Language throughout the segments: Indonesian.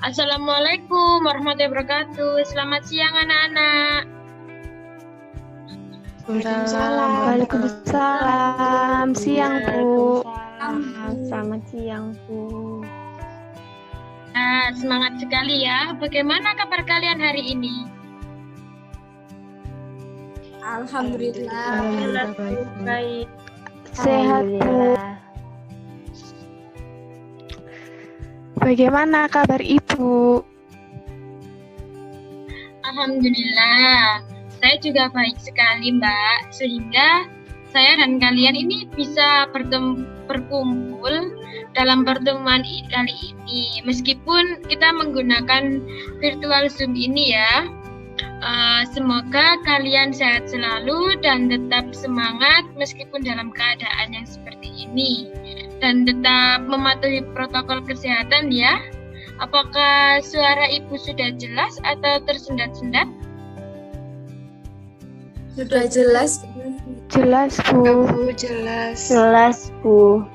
Assalamualaikum warahmatullahi wabarakatuh. Selamat siang anak-anak. Waalaikumsalam. Siang, Bu. Selamat siang, Bu. Nah, semangat sekali ya. Bagaimana kabar kalian hari ini? Alhamdulillah. Baik. Sehat, Bu. Bagaimana kabar Ibu? Alhamdulillah. Saya juga baik sekali, Mbak. Sehingga saya dan kalian ini bisa berkumpul dalam pertemuan kali ini. Meskipun kita menggunakan virtual Zoom ini ya. Semoga kalian sehat selalu dan tetap semangat meskipun dalam keadaan yang seperti ini. Dan tetap mematuhi protokol kesehatan ya. Apakah suara Ibu sudah jelas atau tersendat-sendat? Sudah jelas. Jelas, Bu. Jelas, Bu.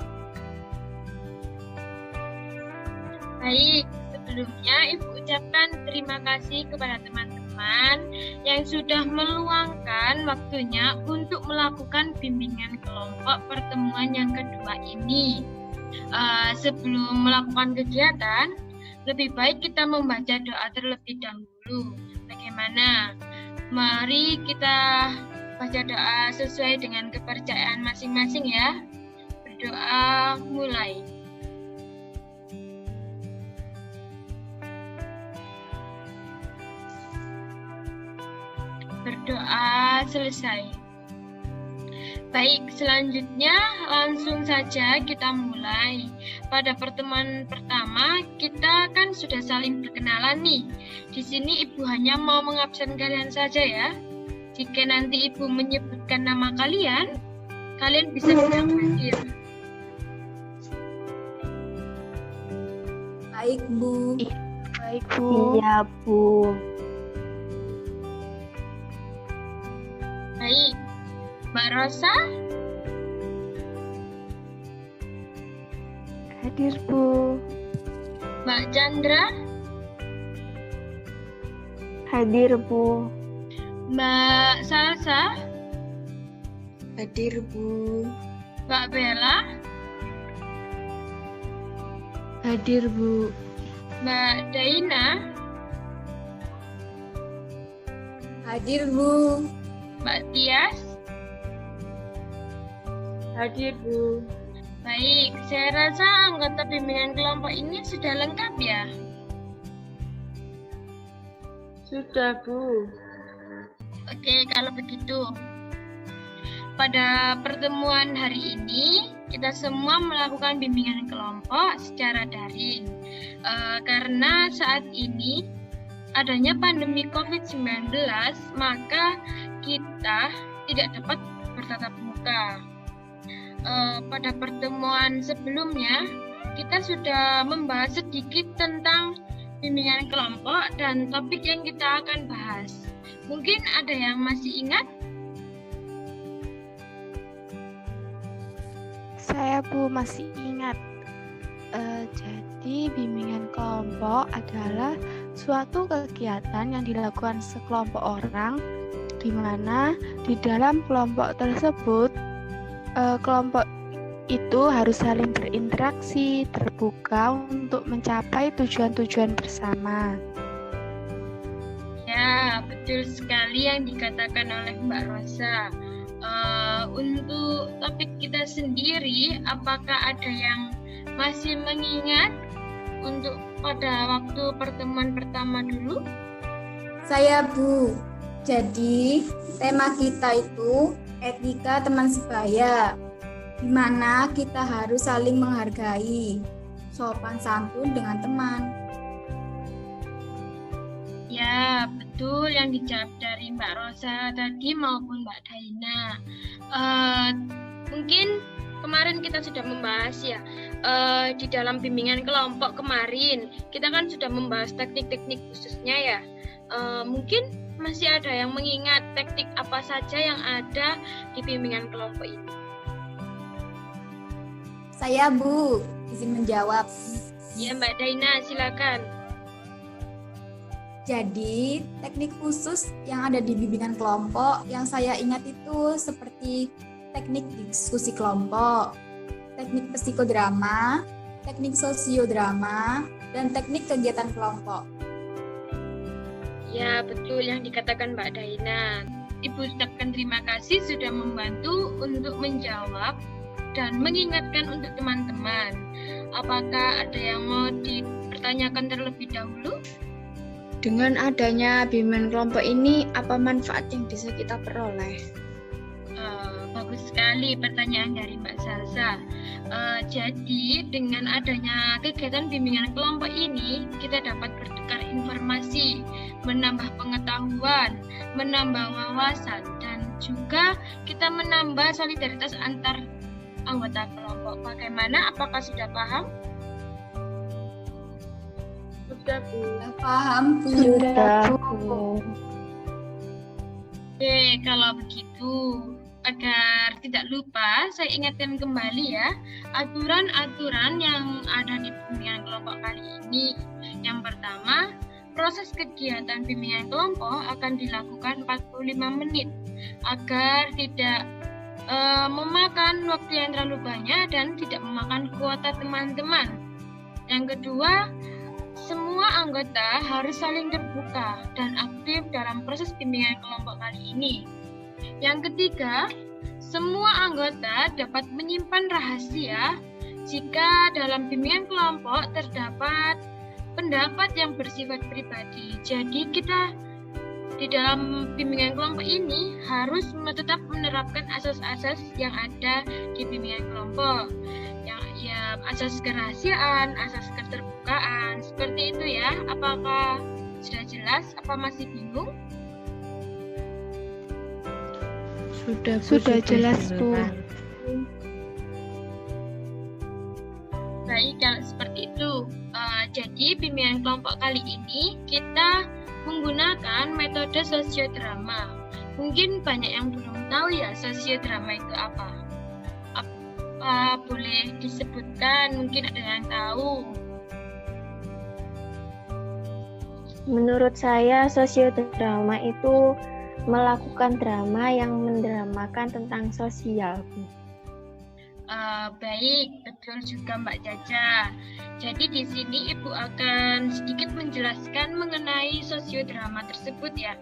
Baik, sebelumnya Ibu ucapkan terima kasih kepada teman-teman yang sudah meluangkan waktunya untuk melakukan bimbingan kelompok pertemuan yang kedua ini. Sebelum melakukan kegiatan, lebih baik kita membaca doa terlebih dahulu. Bagaimana? Mari kita baca doa sesuai dengan kepercayaan masing-masing ya. Berdoa mulai. Berdoa selesai. Baik, selanjutnya langsung saja kita mulai. Pada pertemuan pertama, kita kan sudah saling berkenalan nih. Di sini Ibu hanya mau mengabsen kalian saja ya. Jika nanti Ibu menyebutkan nama kalian, kalian bisa bilang hadir. Baik, Bu. Baik, Bu. Iya, Bu. Baik, Mbak Rosa, Hadir, Bu. Mbak Chandra, Hadir, Bu. Mbak Salsa, Hadir, Bu. Mbak Bella, Hadir, Bu. Mbak Daina, Hadir, Bu. Mbak Tias. Hadir, Bu. Baik, saya rasa anggota bimbingan kelompok ini sudah lengkap ya. Sudah, Bu. Oke, kalau begitu. Pada pertemuan hari ini, kita semua melakukan bimbingan kelompok secara daring. Karena saat ini adanya pandemi COVID-19, maka kita tidak dapat bertatap muka. Pada pertemuan sebelumnya, kita sudah membahas sedikit tentang bimbingan kelompok dan topik yang kita akan bahas. Mungkin ada yang masih ingat? Saya, Bu, masih ingat. Jadi, bimbingan kelompok adalah suatu kegiatan yang dilakukan sekelompok orang di mana di dalam kelompok tersebut kelompok itu harus saling berinteraksi, terbuka untuk mencapai tujuan-tujuan bersama. Ya, betul sekali yang dikatakan oleh Mbak Rosa. Untuk topik kita sendiri, apakah ada yang masih mengingat untuk pada waktu pertemuan pertama dulu? Saya, Bu. Jadi, tema kita itu etika teman sebaya, di mana kita harus saling menghargai, sopan santun dengan teman. Ya, betul yang dijawab dari Mbak Rosa tadi maupun Mbak Daina. Mungkin kemarin kita sudah membahas ya, di dalam bimbingan kelompok kemarin, kita kan sudah membahas teknik-teknik khususnya ya. Mungkin masih ada yang mengingat teknik apa saja yang ada di bimbingan kelompok ini. Saya, Bu, izin menjawab. Ya, Mbak Daina, silakan. Jadi, teknik khusus yang ada di bimbingan kelompok yang saya ingat itu seperti teknik diskusi kelompok, teknik psikodrama, teknik sosiodrama, dan teknik kegiatan kelompok. Ya, betul yang dikatakan Mbak Daina. Ibu ucapkan terima kasih sudah membantu untuk menjawab dan mengingatkan untuk teman-teman. Apakah ada yang mau dipertanyakan terlebih dahulu? Dengan adanya bimbingan kelompok ini, apa manfaat yang bisa kita peroleh? Bagus sekali pertanyaan dari Mbak Salsa. Jadi dengan adanya kegiatan bimbingan kelompok ini, kita dapat bertukar informasi, menambah pengetahuan, menambah wawasan, dan juga kita menambah solidaritas antar anggota kelompok. Bagaimana? Apakah sudah paham? Sudah, Bu. Paham, Bu. Sudah, Bu. Oke, kalau begitu, agar tidak lupa, saya ingatkan kembali ya, aturan-aturan yang ada di bimbingan kelompok kali ini. Yang pertama, proses kegiatan bimbingan kelompok akan dilakukan 45 menit, agar tidak memakan waktu yang terlalu banyak dan tidak memakan kuota teman-teman. Yang kedua, semua anggota harus saling terbuka dan aktif dalam proses bimbingan kelompok kali ini. Yang ketiga, semua anggota dapat menyimpan rahasia jika dalam bimbingan kelompok terdapat pendapat yang bersifat pribadi. Jadi kita di dalam bimbingan kelompok ini harus tetap menerapkan asas-asas yang ada di bimbingan kelompok. Ya, asas kerahasiaan, asas keterbukaan, seperti itu ya. Apakah sudah jelas? Apa masih bingung? Sudah jelas, Bu. Baik, kalau seperti itu. Jadi bimbingan kelompok kali ini kita menggunakan metode sosiodrama. Mungkin banyak yang belum tahu ya sosiodrama itu apa. Boleh disebutkan, mungkin ada yang tahu. Menurut saya, sosiodrama itu melakukan drama yang mendramakan tentang sosial. Baik, betul juga Mbak Caca. Jadi di sini Ibu akan sedikit menjelaskan mengenai sosiodrama tersebut ya.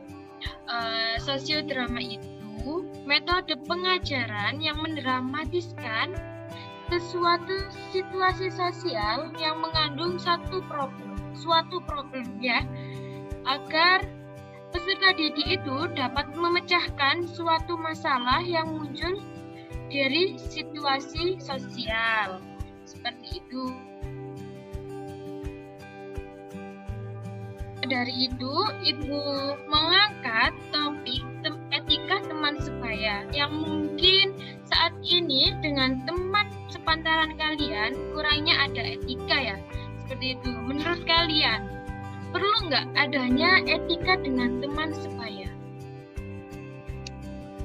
Sosiodrama itu metode pengajaran yang mendramatiskan sesuatu situasi sosial yang mengandung suatu problem ya, agar peserta didik itu dapat memecahkan suatu masalah yang muncul dari situasi sosial. Seperti itu. Dari itu, Ibu mengangkat topik etika teman sebaya yang mungkin saat ini dengan teman sepantaran kalian kurangnya ada etika ya. Seperti itu. Menurut kalian, perlu nggak adanya etika dengan teman sebaya?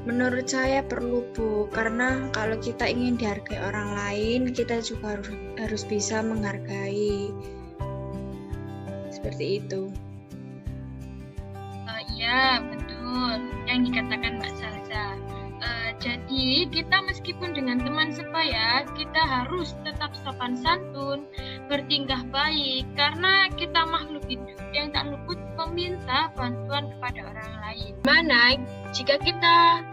Menurut saya perlu, Bu, karena kalau kita ingin dihargai orang lain, kita juga harus bisa menghargai. Seperti itu. Ya, betul yang dikatakan Mbak Salsa. Jadi kita meskipun dengan teman sebaya, kita harus tetap sopan santun, bertingkah baik, karena kita makhluk hidup yang tak luput meminta bantuan kepada orang lain. Mana jika kita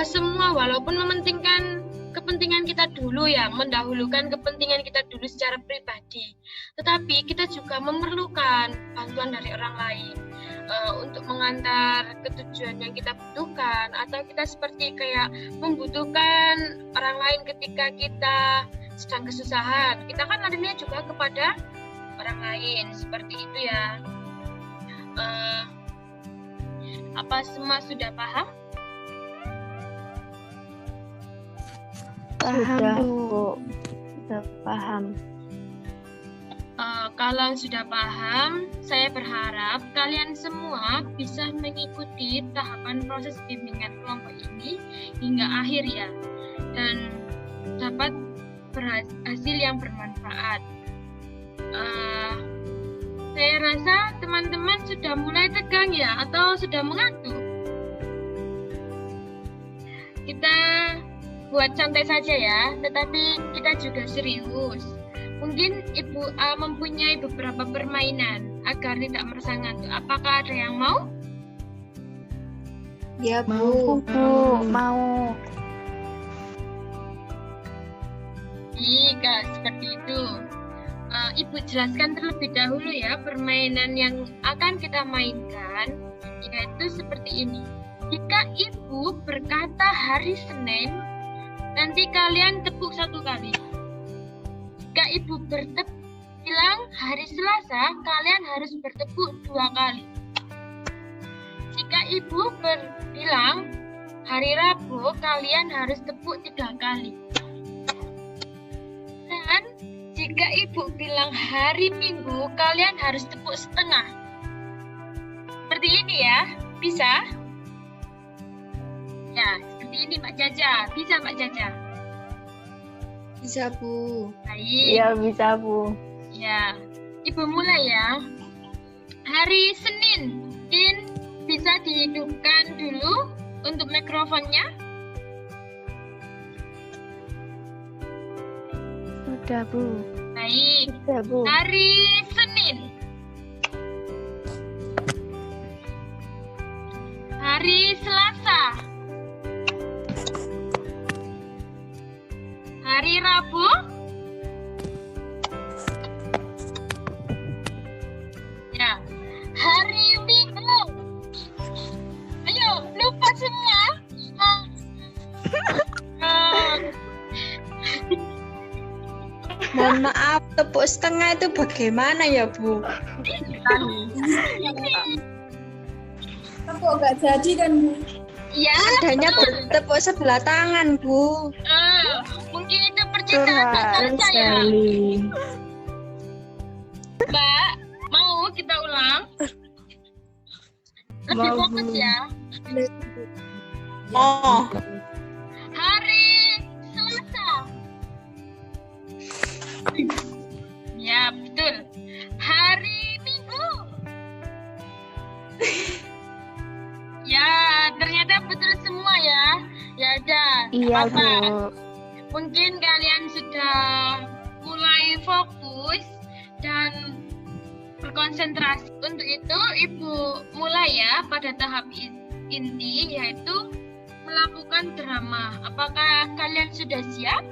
semua walaupun mementingkan kepentingan kita dulu ya, mendahulukan kepentingan kita dulu secara pribadi, tetapi kita juga memerlukan bantuan dari orang lain untuk mengantar ke tujuan yang kita butuhkan, atau kita seperti kayak membutuhkan orang lain ketika kita sedang kesusahan, kita kan larinya juga kepada orang lain, seperti itu ya. Apa semua sudah paham? Paham, Sudah, Bu. Bu. Sudah paham. Kalau sudah paham, saya berharap kalian semua bisa mengikuti tahapan proses bimbingan kelompok ini hingga akhir ya, dan dapat hasil yang bermanfaat. Saya rasa teman-teman sudah mulai tegang ya, atau sudah mengantuk. Kita buat santai saja ya, tetapi kita juga serius. Mungkin Ibu A mempunyai beberapa permainan agar tidak merasa ngantuk. Apakah ada yang mau? Ya, Bu, mau. Jika seperti itu, Ibu jelaskan terlebih dahulu ya permainan yang akan kita mainkan, yaitu seperti ini. Jika Ibu berkata hari Senin, nanti kalian tepuk 1 kali. Jika Ibu bilang hari Selasa, kalian harus bertepuk 2 kali. Jika Ibu bilang hari Rabu, kalian harus tepuk 3 kali. Dan jika Ibu bilang hari Minggu, kalian harus tepuk setengah. Seperti ini ya, bisa? Ya, seperti ini Mbak Jaja. Bisa Mbak Jaja? Bisa, Bu. Baik. Iya, bisa, Bu. Ya, Ibu mulai ya. Hari Senin, mungkin bisa dihidupkan dulu untuk mikrofonnya. Sudah, Bu. Baik. Bisa, Bu. Hari Senin. Hari Selasa. Hari Rabu. Ya. Hari Minggu. Ayo, lupa semua. Mohon maaf, tepuk setengah itu bagaimana ya, Bu? Kok nggak jadi kan, Bu? Ya, Adanya bertepuk sebelah tangan, Bu. mungkin itu percintaan tak selesai ya. Mbak, mau kita ulang? Lebih Mau, fokus Bu. ya. Oh, Hari Selasa. Ya, betul. Hari Minggu. Ya, ternyata betul semua ya. Ya udah, Iya, apa-apa. Bu. Mungkin kalian sudah mulai fokus dan berkonsentrasi. Untuk itu, Ibu mulai ya pada tahap inti, yaitu melakukan drama. Apakah kalian sudah siap?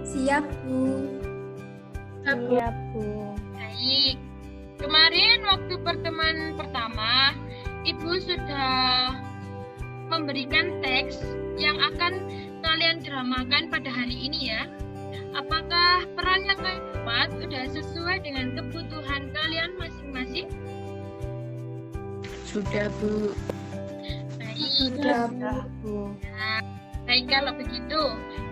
Siap, Bu. Iya, Bu. Baik. Kemarin waktu pertemuan pertama, Ibu sudah memberikan teks yang akan kalian dramakan pada hari ini ya. Apakah peran yang kalian buat sudah sesuai dengan kebutuhan kalian masing-masing? Sudah, Bu. Baik. Sudah, Bu. Nah, baik, kalau begitu,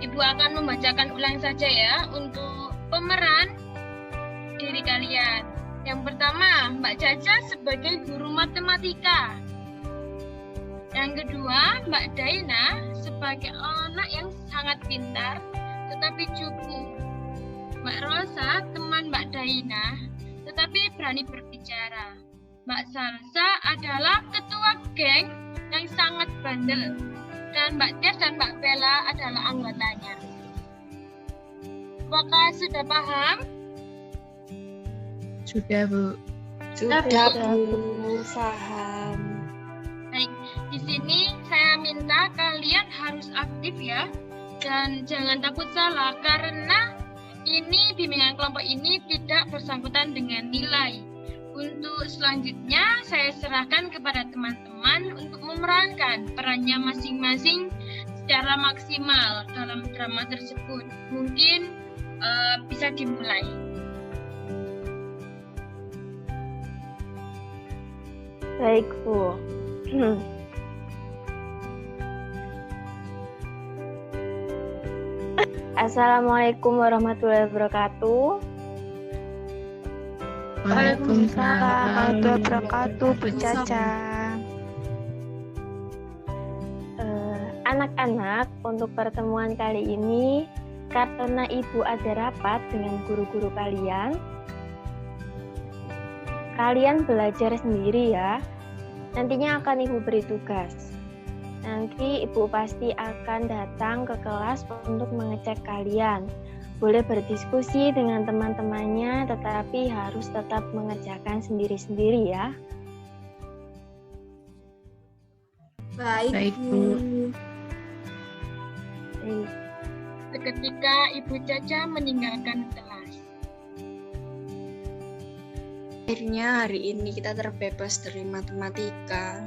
Ibu akan membacakan ulang saja ya untuk pemeran diri kalian. Yang pertama, Mbak Caca sebagai guru matematika. Yang kedua, Mbak Daina sebagai anak yang sangat pintar tetapi cupu. Mbak Rosa teman Mbak Daina tetapi berani berbicara. Mbak Salsa adalah ketua geng yang sangat bandel. Dan Mbak Tias dan Mbak Bella adalah anggotanya. Apakah sudah paham? Sudah, Bu. sudah, Bu. Paham. Baik, di sini saya minta kalian harus aktif ya. Dan jangan takut salah karena ini bimbingan kelompok ini tidak bersangkutan dengan nilai. Untuk selanjutnya saya serahkan kepada teman-teman untuk memerankan perannya masing-masing secara maksimal dalam drama tersebut. Mungkin bisa dimulai. Baik, Bu. Assalamualaikum warahmatullahi wabarakatuh. Waalaikumsalam warahmatullahi wabarakatuh, Bu Caca. Anak-anak, untuk pertemuan kali ini karena Ibu ada rapat dengan guru-guru kalian, kalian belajar sendiri ya. Nantinya akan Ibu beri tugas. Nanti Ibu pasti akan datang ke kelas untuk mengecek kalian. Boleh berdiskusi dengan teman-temannya, tetapi harus tetap mengerjakan sendiri-sendiri ya. Baik, Baik, Bu. Baik. Seketika Ibu Caca meninggalkan kelas. Akhirnya hari ini kita terbebas dari matematika.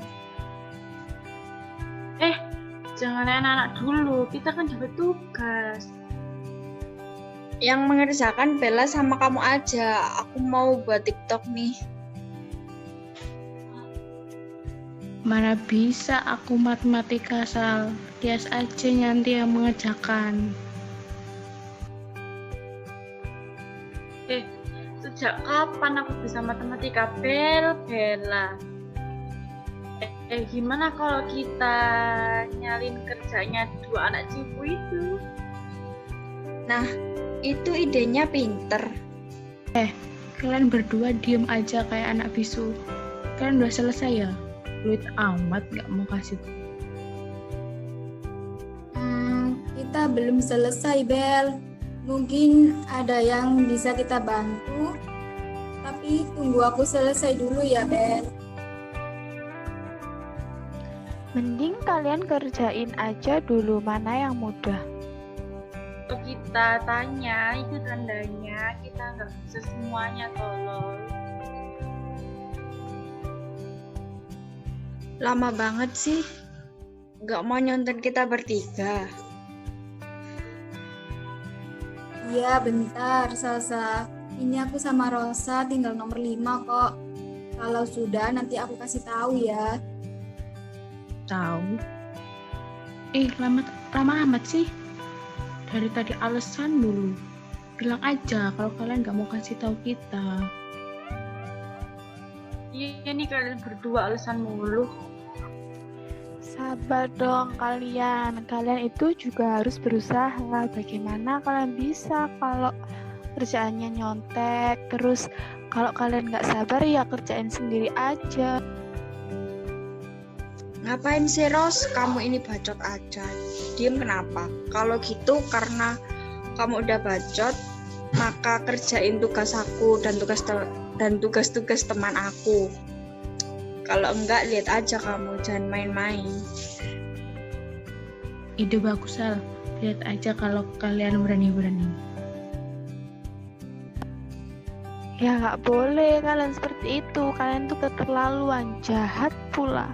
Jangan anak-anak dulu, kita kan dapat tugas. Yang mengerjakan Bella sama kamu aja. Aku mau buat TikTok nih. Mana bisa aku matematika, Sal. Tias aja nanti yang mengerjakan. Sejak kapan aku bisa matematika? Bella. Gimana kalau kita nyalin kerjanya dua anak cipu itu? Nah, itu idenya pinter. Kalian berdua diem aja kayak anak bisu. Kalian udah selesai ya? Luit amat gak mau kasih. Kita belum selesai, Bel. Mungkin ada yang bisa kita bantu. Tapi tunggu aku selesai dulu ya, Bel. Mending kalian kerjain aja dulu mana yang mudah. Kalau kita tanya, itu tandanya kita nggak bisa semuanya, tolong. Lama banget sih. Gak mau nyonten kita bertiga. Iya, bentar, Salsa. Ini aku sama Rosa tinggal nomor 5 kok. Kalau sudah nanti aku kasih tahu ya. Tahu? Lama amat sih. Dari tadi alasan dulu. Bilang aja kalau kalian gak mau kasih tahu kita. Iya nih kalian berdua alasan mulu. Sabar dong kalian. Kalian itu juga harus berusaha. Bagaimana kalian bisa kalau kerjaannya nyontek? Terus kalau kalian gak sabar ya kerjain sendiri aja. Ngapain sih, Ros? Kamu ini bacot aja. Diem kenapa? Kalau gitu karena kamu udah bacot, maka kerjain tugas aku dan tugas-tugas teman aku. Kalau enggak, lihat aja kamu, jangan main-main. Ide bagus, Sal. Lihat aja kalau kalian berani-berani. Ya gak boleh kalian seperti itu. Kalian tuh keterlaluan, jahat pula.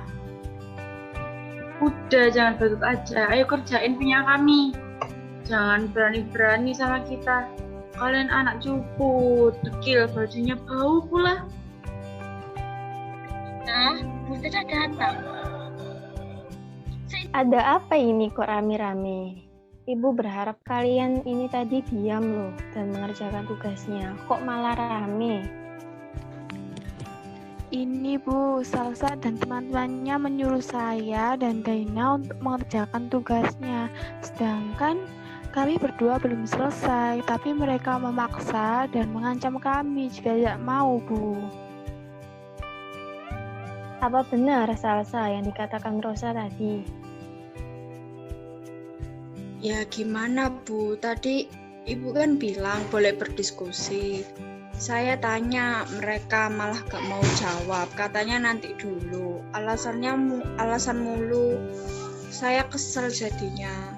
Udah, jangan bacot aja. Ayo kerjain punya kami. Jangan berani-berani sama kita. Kalian anak cupu, dekil, bajunya bau pula. Nah, Bu Caca datang. Ada apa ini kok rame-rame? Ibu berharap kalian ini tadi diam loh dan mengerjakan tugasnya. Kok malah rame? Ini Bu, Salsa dan teman-temannya menyuruh saya dan Daina untuk mengerjakan tugasnya. Sedangkan kami berdua belum selesai, tapi mereka memaksa dan mengancam kami jika tidak mau, Bu. Apa benar Salsa yang dikatakan Rosa tadi? Ya gimana, Bu? Tadi Ibu kan bilang boleh berdiskusi. Saya tanya, mereka malah gak mau jawab. Katanya nanti dulu. Alasan mulu. Saya kesel jadinya.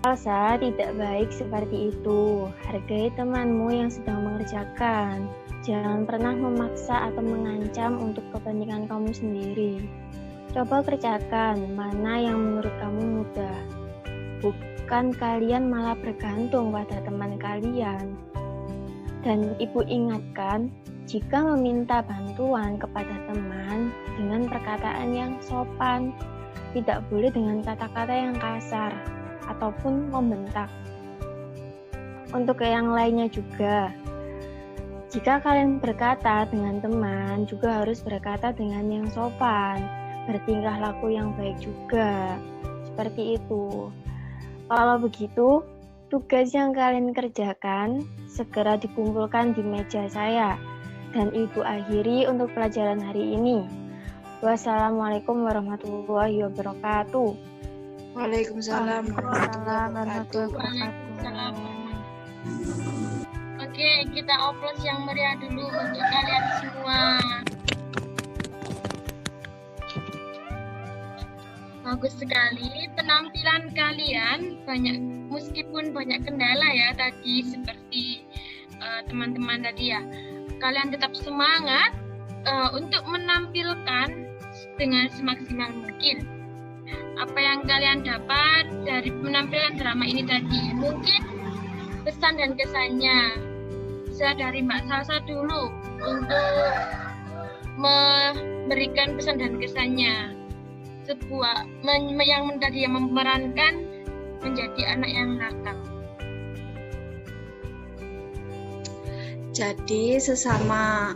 Salsa, tidak baik seperti itu. Hargai temanmu yang sedang mengerjakan. Jangan pernah memaksa atau mengancam untuk kepentingan kamu sendiri. Coba kerjakan mana yang menurut kamu mudah. Bukan kalian malah bergantung pada teman kalian. Dan Ibu ingatkan, jika meminta bantuan kepada teman dengan perkataan yang sopan, tidak boleh dengan kata-kata yang kasar ataupun membentak. Untuk yang lainnya juga, jika kalian berkata dengan teman, juga harus berkata dengan yang sopan, bertingkah laku yang baik juga. Seperti itu. Kalau begitu, Tugas yang kalian kerjakan segera dikumpulkan di meja saya. Dan Ibu akhiri untuk pelajaran hari ini. Wassalamualaikum warahmatullahi wabarakatuh. Waalaikumsalam warahmatullahi Waalaikumsalam. Oke, kita oplos yang meriah dulu untuk kalian semua. Bagus sekali penampilan kalian, meskipun banyak kendala ya tadi seperti teman-teman tadi ya. Kalian tetap semangat untuk menampilkan dengan semaksimal mungkin apa yang kalian dapat dari penampilan drama ini tadi. Mungkin pesan dan kesannya bisa dari Mbak Salsa dulu untuk memberikan pesan dan kesannya yang tadi yang memerankan menjadi anak yang nakal. Jadi sesama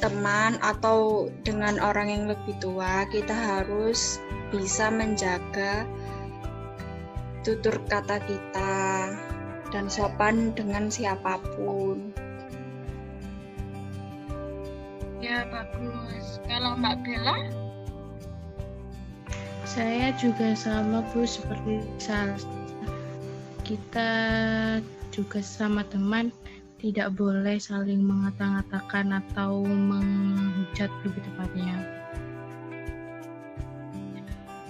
teman atau dengan orang yang lebih tua, kita harus bisa menjaga tutur kata kita dan sopan dengan siapapun. Ya, bagus. Kalau Mbak Bella? Saya juga sama Bu seperti Salsa. Kita juga sama teman tidak boleh saling mengata-ngatakan atau menghujat lebih tepatnya.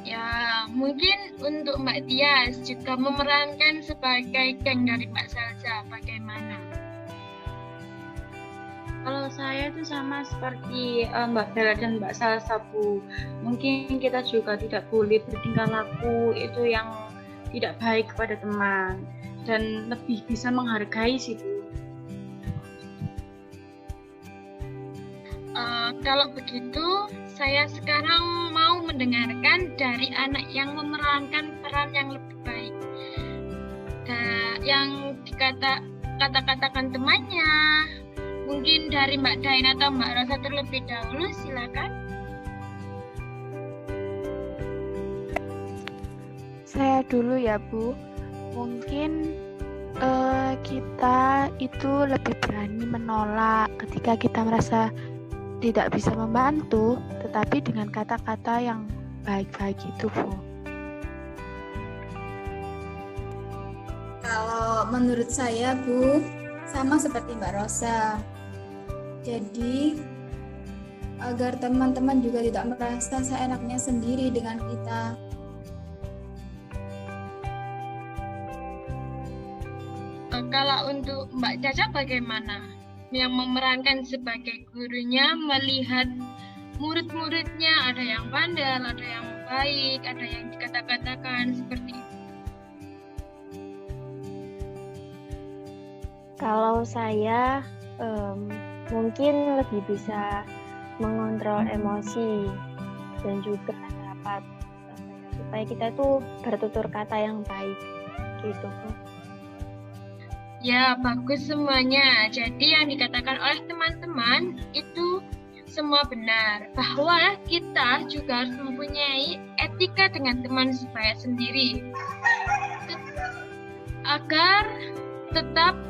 Ya, mungkin untuk Mbak Tias juga memerankan sebagai geng dari Mbak Salsa. Bagaimana? Kalau saya itu sama seperti Mbak Bella dan Mbak Salsa, Bu. Mungkin kita juga tidak boleh bertingkah laku itu yang tidak baik kepada teman dan lebih bisa menghargai sih, Bu. Kalau begitu, saya sekarang mau mendengarkan dari anak yang memerankan peran yang lebih baik. Yang kata-katakan temannya. Mungkin dari Mbak Dain atau Mbak Rosa terlebih dahulu, silakan. Saya dulu ya Bu. Mungkin kita itu lebih berani menolak ketika kita merasa tidak bisa membantu, tetapi dengan kata-kata yang baik-baik itu, Bu. Kalau menurut saya, Bu, sama seperti Mbak Rosa. Jadi, agar teman-teman juga tidak merasa seenaknya sendiri dengan kita. Kalau untuk Mbak Caca bagaimana? Yang memerankan sebagai gurunya, melihat murid-muridnya ada yang bandel, ada yang baik, ada yang dikata-katakan seperti itu. Kalau saya mungkin lebih bisa mengontrol emosi dan juga dapat supaya kita tuh bertutur kata yang baik gitu. Ya, bagus semuanya. Jadi yang dikatakan oleh teman-teman itu semua benar. Bahwa kita juga harus mempunyai etika dengan teman sebaya sendiri. Agar tetap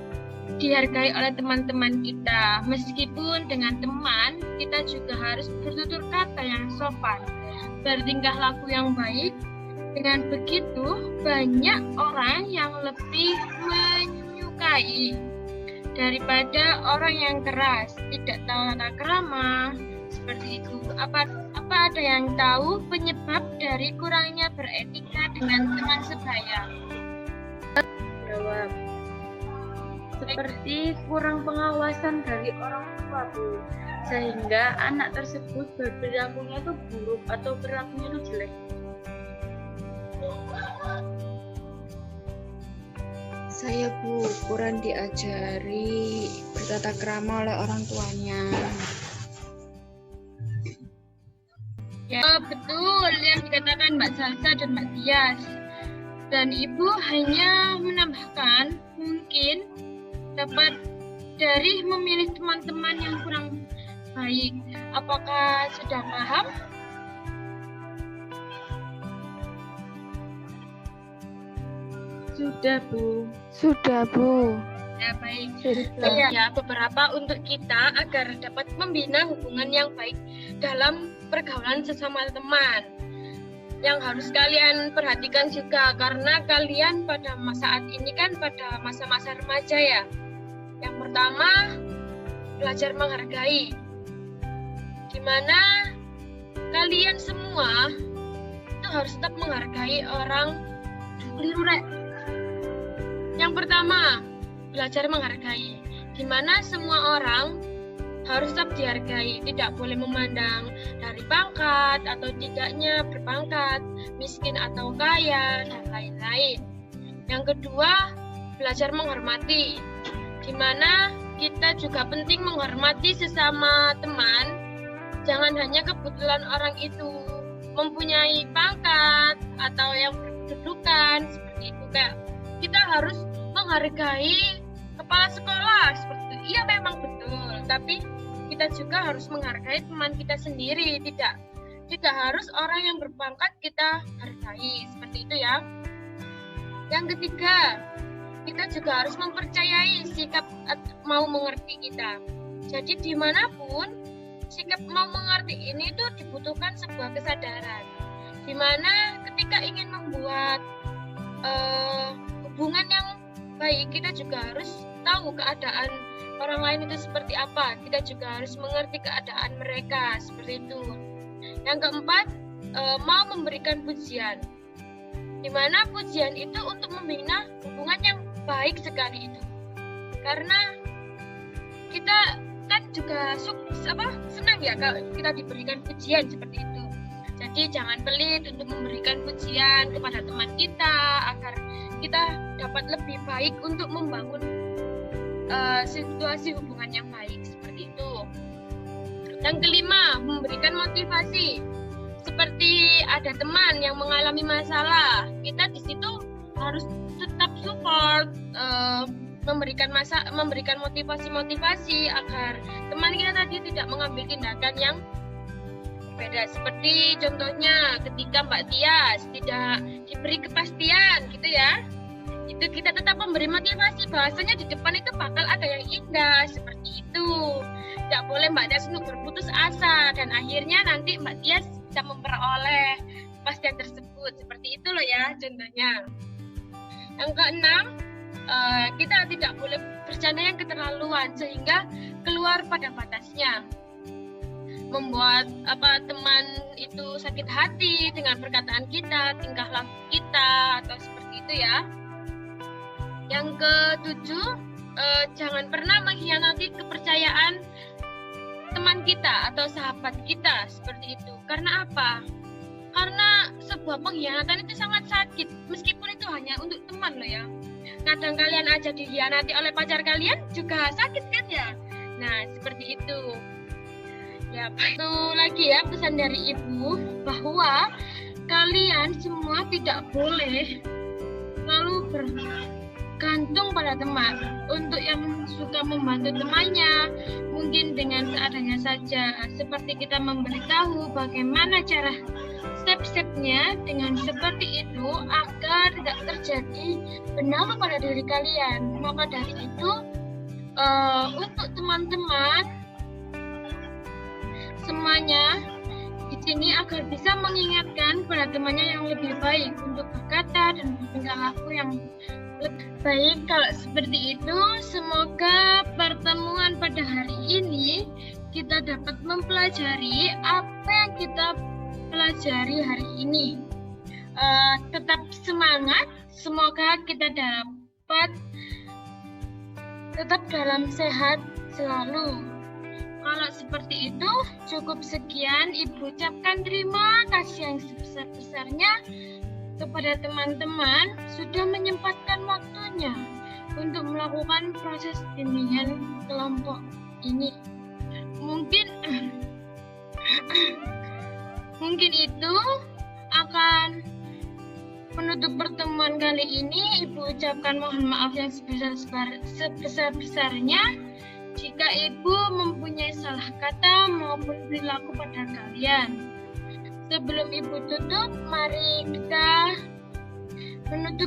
dihargai oleh teman-teman kita. Meskipun dengan teman, kita juga harus bertutur kata yang sopan. Bertingkah laku yang baik. Dengan begitu, banyak orang yang lebih menyukai daripada orang yang keras, tidak tahu tata krama seperti itu. Apa ada yang tahu penyebab dari kurangnya beretika dengan teman sebaya? Jawab. Seperti kurang pengawasan dari orang tua, Bu. Sehingga anak tersebut berperilakunya itu buruk atau perilakunya itu jelek. Saya, Bu, kurang diajari bertata krama oleh orang tuanya. Ya, betul yang dikatakan Mbak Salsa dan Mbak Tias. Dan Ibu hanya menambahkan mungkin dapat dari memilih teman-teman yang kurang baik. Apakah sudah paham? Sudah, Bu. Sudah, Bu. Ya, baik. Ya, beberapa untuk kita agar dapat membina hubungan yang baik dalam pergaulan sesama teman. Yang harus kalian perhatikan juga, karena kalian pada saat ini kan pada masa-masa remaja ya. Yang pertama, belajar menghargai. Di mana kalian semua itu harus tetap menghargai orang. Keliru, Rek. Yang pertama, belajar menghargai. Di mana semua orang harus tetap dihargai, tidak boleh memandang dari pangkat atau tidaknya berpangkat, miskin atau kaya, dan lain-lain. Yang kedua, belajar menghormati, di mana kita juga penting menghormati sesama teman. Jangan hanya kebetulan orang itu mempunyai pangkat atau yang berkedudukan seperti itu, kayak kita harus menghargai kepala sekolah seperti itu. Iya, memang betul, tapi kita juga harus menghargai teman kita sendiri, tidak harus orang yang berpangkat kita hargai, seperti itu ya. Yang ketiga, kita juga harus mempercayai sikap mau mengerti kita. Jadi dimanapun sikap mau mengerti ini itu dibutuhkan sebuah kesadaran, dimana ketika ingin membuat hubungan yang baik, kita juga harus tahu keadaan orang lain itu seperti apa. Kita juga harus mengerti keadaan mereka, seperti itu. Yang keempat, mau memberikan pujian, dimana pujian itu untuk membina hubungan yang baik sekali itu. Karena kita kan juga senang ya kalau kita diberikan pujian seperti itu. Jadi jangan pelit untuk memberikan pujian kepada teman kita agar kita dapat lebih baik untuk membangun situasi hubungan yang baik, seperti itu. Yang kelima, memberikan motivasi. Seperti ada teman yang mengalami masalah, kita di situ harus tetap support, memberikan motivasi agar teman kita tadi tidak mengambil tindakan yang berbeda. Seperti contohnya ketika Mbak Tias tidak diberi kepastian gitu ya, itu kita tetap memberi motivasi bahwasanya di depan itu bakal ada yang indah, seperti itu. Tidak boleh Mbak Tias untuk berputus asa dan akhirnya nanti Mbak Tias bisa memperoleh kepastian tersebut, seperti itu loh ya contohnya. Yang keenam, kita tidak boleh bercanda yang keterlaluan sehingga keluar pada batasnya, membuat teman itu sakit hati dengan perkataan kita, tingkah laku kita, atau seperti itu ya. Yang ketujuh, jangan pernah mengkhianati kepercayaan teman kita atau sahabat kita, seperti itu. Karena apa? Karena sebuah pengkhianatan itu sangat sakit, meskipun itu hanya untuk teman loh ya. Kadang kalian aja dikhianati oleh pacar kalian juga sakit kan ya. Nah, seperti itu. Ya, satu lagi ya pesan dari Ibu, bahwa kalian semua tidak boleh selalu bergantung pada teman. Untuk yang suka membantu temannya, mungkin dengan seadanya saja, seperti kita memberitahu bagaimana cara step-stepnya, dengan seperti itu agar tidak terjadi benar pada diri kalian. Maka dari itu, untuk teman-teman semuanya di sini agar bisa mengingatkan pada temannya yang lebih baik untuk berkata dan bertingkah laku yang lebih baik. Kalau seperti itu, semoga pertemuan pada hari ini kita dapat mempelajari apa yang kita pelajari hari ini. Tetap semangat, semoga kita dapat tetap dalam sehat selalu. Kalau seperti itu, cukup sekian. Ibu ucapkan terima kasih yang sebesar-besarnya kepada teman-teman sudah menyempatkan waktunya untuk melakukan proses bimbingan kelompok ini. Mungkin itu akan menutup pertemuan kali ini. Ibu ucapkan mohon maaf yang sebesar-besarnya jika Ibu mempunyai salah kata maupun perilaku pada kalian. Sebelum Ibu tutup, mari kita menutup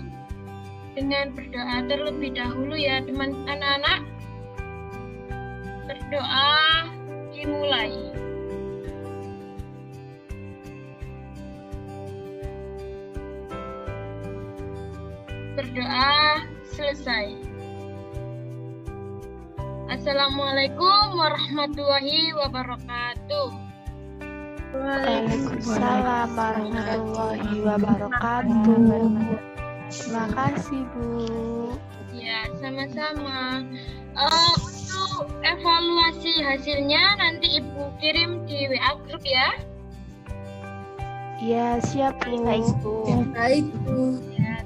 dengan berdoa terlebih dahulu ya teman anak-anak. Berdoa dimulai. Berdoa selesai. Assalamualaikum warahmatullahi wabarakatuh. Waalaikumsalam warahmatullahi wabarakatuh. Terima kasih, Bu. Ya, sama-sama. Untuk evaluasi hasilnya nanti Ibu kirim di WA grup ya. Ya, siap, Bu. Baik, Bu. Baik, Bu. Ya,